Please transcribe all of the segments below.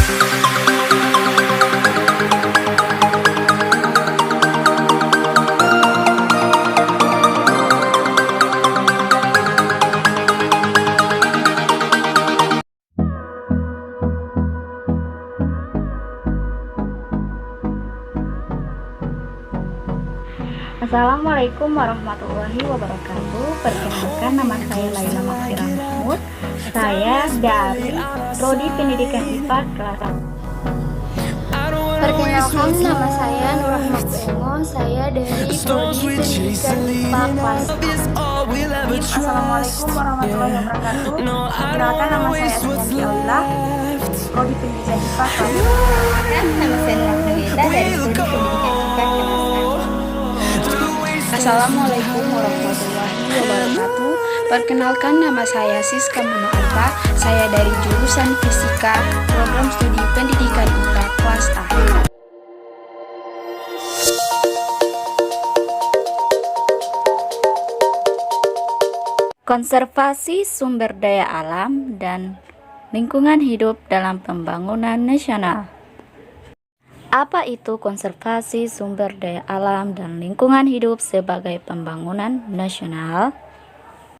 Assalamualaikum warahmatullahi wabarakatuh. Perkenalkan, nama saya Laila Maksira Mahmud. Saya dari Prodi Pendidikan IPA kelas 1. Perkenalkan, nama saya Nur Rahmat Bungo. Saya dari Prodi Pendidikan IPA kelas 1. Assalamualaikum warahmatullahi wabarakatuh. Perkenalkan, nama saya Asmianti Aulia, Prodi Pendidikan IPA kelas 1. Nama saya Nur Hanita dari Prodi Pendidikan IPA kelas 1. Assalamualaikum warahmatullahi wabarakatuh. Perkenalkan, nama saya Siska Munoarta. Saya dari jurusan Fisika, Program Studi Pendidikan IPA kelas A. Konservasi sumber daya alam dan lingkungan hidup dalam pembangunan nasional. Apa itu konservasi sumber daya alam dan lingkungan hidup sebagai pembangunan nasional?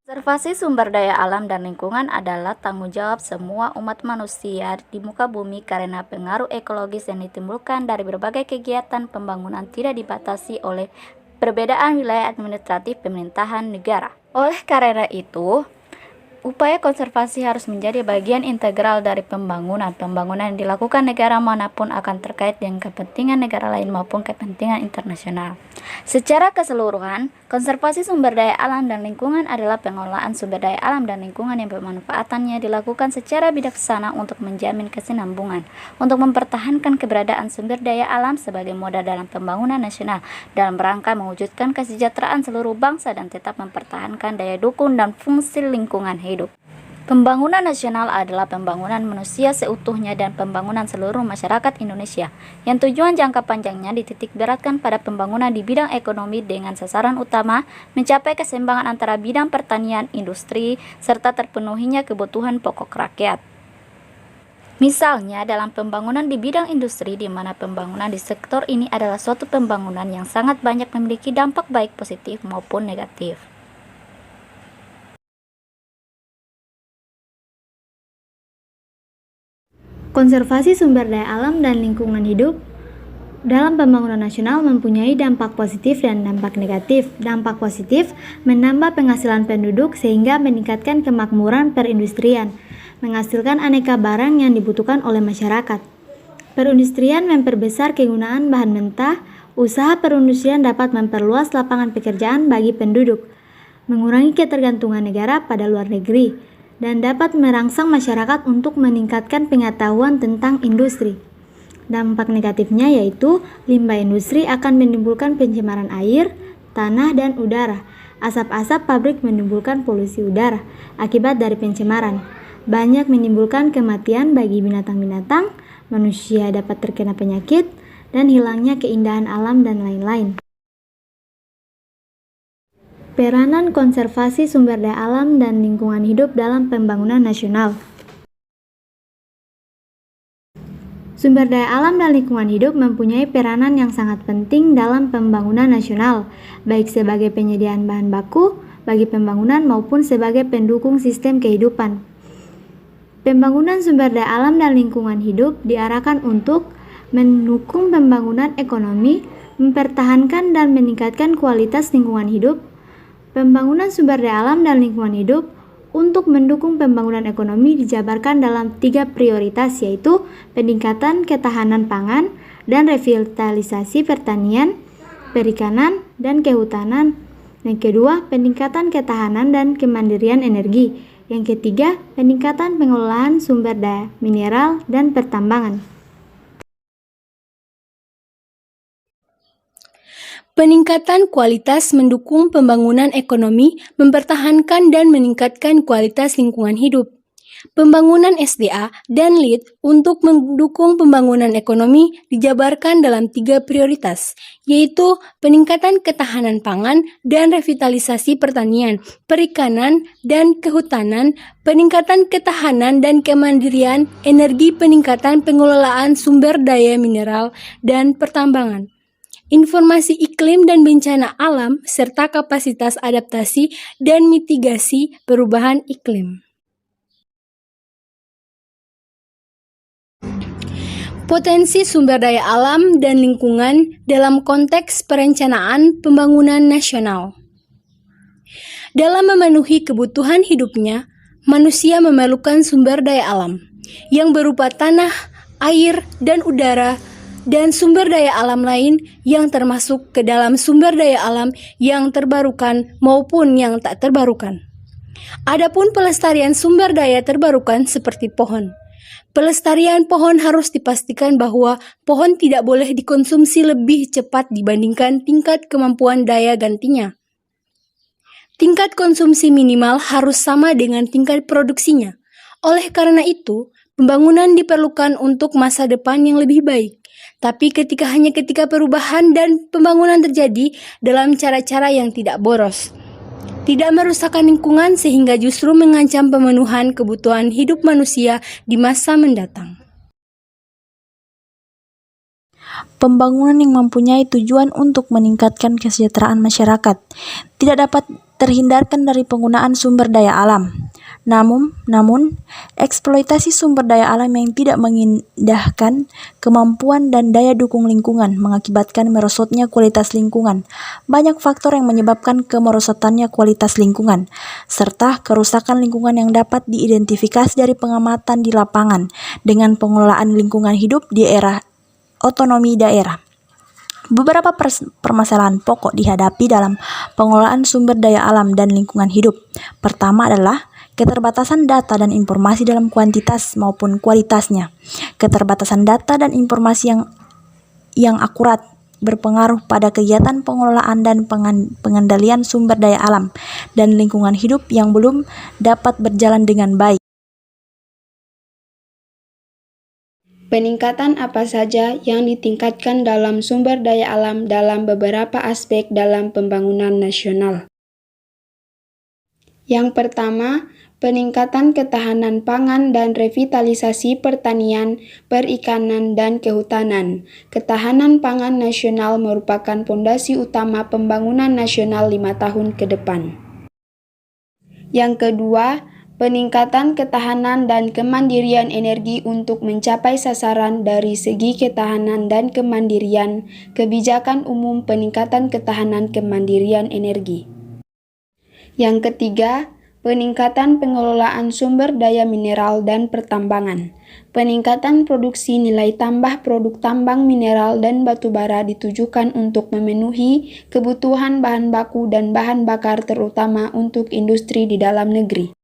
Konservasi sumber daya alam dan lingkungan adalah tanggung jawab semua umat manusia di muka bumi karena pengaruh ekologis yang ditimbulkan dari berbagai kegiatan pembangunan tidak dibatasi oleh perbedaan wilayah administratif pemerintahan negara. Oleh karena itu, upaya konservasi harus menjadi bagian integral dari pembangunan. Pembangunan yang dilakukan negara manapun akan terkait dengan kepentingan negara lain maupun kepentingan internasional. Secara keseluruhan, konservasi sumber daya alam dan lingkungan adalah pengelolaan sumber daya alam dan lingkungan yang pemanfaatannya dilakukan secara bijaksana untuk menjamin kesinambungan, untuk mempertahankan keberadaan sumber daya alam sebagai modal dalam pembangunan nasional dalam rangka mewujudkan kesejahteraan seluruh bangsa dan tetap mempertahankan daya dukung dan fungsi lingkungan hidup. Pembangunan nasional adalah pembangunan manusia seutuhnya dan pembangunan seluruh masyarakat Indonesia, yang tujuan jangka panjangnya dititik beratkan pada pembangunan di bidang ekonomi dengan sasaran utama mencapai keseimbangan antara bidang pertanian, industri, serta terpenuhinya kebutuhan pokok rakyat. Misalnya dalam pembangunan di bidang industri, di mana pembangunan di sektor ini adalah suatu pembangunan yang sangat banyak memiliki dampak baik positif maupun negatif. Konservasi sumber daya alam dan lingkungan hidup dalam pembangunan nasional mempunyai dampak positif dan dampak negatif. Dampak positif menambah penghasilan penduduk sehingga meningkatkan kemakmuran perindustrian, menghasilkan aneka barang yang dibutuhkan oleh masyarakat. Perindustrian memperbesar kegunaan bahan mentah, usaha perindustrian dapat memperluas lapangan pekerjaan bagi penduduk, mengurangi ketergantungan negara pada luar negeri, dan dapat merangsang masyarakat untuk meningkatkan pengetahuan tentang industri. Dampak negatifnya yaitu limbah industri akan menimbulkan pencemaran air, tanah, dan udara. Asap-asap pabrik menimbulkan polusi udara akibat dari pencemaran. Banyak menimbulkan kematian bagi binatang-binatang, manusia dapat terkena penyakit, dan hilangnya keindahan alam dan lain-lain. Peranan konservasi sumber daya alam dan lingkungan hidup dalam pembangunan nasional. Sumber daya alam dan lingkungan hidup mempunyai peranan yang sangat penting dalam pembangunan nasional, baik sebagai penyediaan bahan baku bagi pembangunan maupun sebagai pendukung sistem kehidupan. Pembangunan sumber daya alam dan lingkungan hidup diarahkan untuk mendukung pembangunan ekonomi, mempertahankan dan meningkatkan kualitas lingkungan hidup. Pembangunan sumber daya alam dan lingkungan hidup untuk mendukung pembangunan ekonomi dijabarkan dalam 3 prioritas, yaitu peningkatan ketahanan pangan dan revitalisasi pertanian, perikanan, dan kehutanan. Yang kedua, peningkatan ketahanan dan kemandirian energi. Yang ketiga, peningkatan pengelolaan sumber daya mineral dan pertambangan. Peningkatan kualitas mendukung pembangunan ekonomi, mempertahankan dan meningkatkan kualitas lingkungan hidup. Pembangunan SDA dan LEAD untuk mendukung pembangunan ekonomi dijabarkan dalam 3 prioritas, yaitu peningkatan ketahanan pangan dan revitalisasi pertanian, perikanan, dan kehutanan, peningkatan ketahanan dan kemandirian energi, peningkatan pengelolaan sumber daya mineral dan pertambangan, informasi iklim dan bencana alam, serta kapasitas adaptasi dan mitigasi perubahan iklim. Potensi sumber daya alam dan lingkungan dalam konteks perencanaan pembangunan nasional. Dalam memenuhi kebutuhan hidupnya, manusia memerlukan sumber daya alam yang berupa tanah, air, dan udara, dan sumber daya alam lain yang termasuk ke dalam sumber daya alam yang terbarukan maupun yang tak terbarukan. Adapun pelestarian sumber daya terbarukan seperti pohon. Pelestarian pohon harus dipastikan bahwa pohon tidak boleh dikonsumsi lebih cepat dibandingkan tingkat kemampuan daya gantinya. Tingkat konsumsi minimal harus sama dengan tingkat produksinya. Oleh karena itu, pembangunan diperlukan untuk masa depan yang lebih baik. Tapi hanya ketika perubahan dan pembangunan terjadi dalam cara-cara yang tidak boros, tidak merusakkan lingkungan sehingga justru mengancam pemenuhan kebutuhan hidup manusia di masa mendatang. Pembangunan yang mempunyai tujuan untuk meningkatkan kesejahteraan masyarakat tidak dapat terhindarkan dari penggunaan sumber daya alam. Namun, eksploitasi sumber daya alam yang tidak mengindahkan kemampuan dan daya dukung lingkungan mengakibatkan merosotnya kualitas lingkungan. Banyak faktor yang menyebabkan kemerosotannya kualitas lingkungan, serta kerusakan lingkungan yang dapat diidentifikasi dari pengamatan di lapangan dengan pengelolaan lingkungan hidup di era otonomi daerah. Beberapa permasalahan pokok dihadapi dalam pengelolaan sumber daya alam dan lingkungan hidup. Pertama adalah keterbatasan data dan informasi dalam kuantitas maupun kualitasnya. Keterbatasan data dan informasi yang akurat berpengaruh pada kegiatan pengelolaan dan pengendalian sumber daya alam dan lingkungan hidup yang belum dapat berjalan dengan baik. Peningkatan apa saja yang ditingkatkan dalam sumber daya alam dalam beberapa aspek dalam pembangunan nasional? Yang pertama, peningkatan ketahanan pangan dan revitalisasi pertanian, perikanan, dan kehutanan. Ketahanan pangan nasional merupakan fondasi utama pembangunan nasional 5 tahun ke depan. Yang kedua, peningkatan ketahanan dan kemandirian energi untuk mencapai sasaran dari segi ketahanan dan kemandirian, kebijakan umum peningkatan ketahanan kemandirian energi. Yang ketiga, peningkatan pengelolaan sumber daya mineral dan pertambangan. Peningkatan produksi nilai tambah produk tambang mineral dan batu bara ditujukan untuk memenuhi kebutuhan bahan baku dan bahan bakar terutama untuk industri di dalam negeri.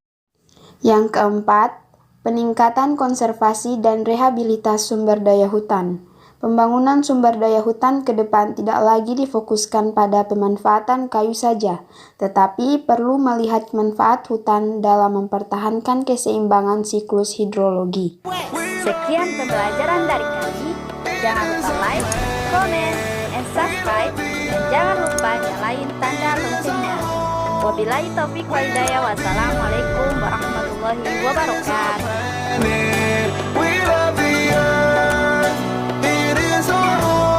Yang keempat, peningkatan konservasi dan rehabilitas sumber daya hutan. Pembangunan sumber daya hutan ke depan tidak lagi difokuskan pada pemanfaatan kayu saja, tetapi perlu melihat manfaat hutan dalam mempertahankan keseimbangan siklus hidrologi. Sekian pembelajaran dari kami. Jangan lupa like, comment, and subscribe, dan jangan lupa nyalain tanda loncengnya. Wabillahi taufiq wal hidayah. Wassalamualaikum warahmatullahi wabarakatuh.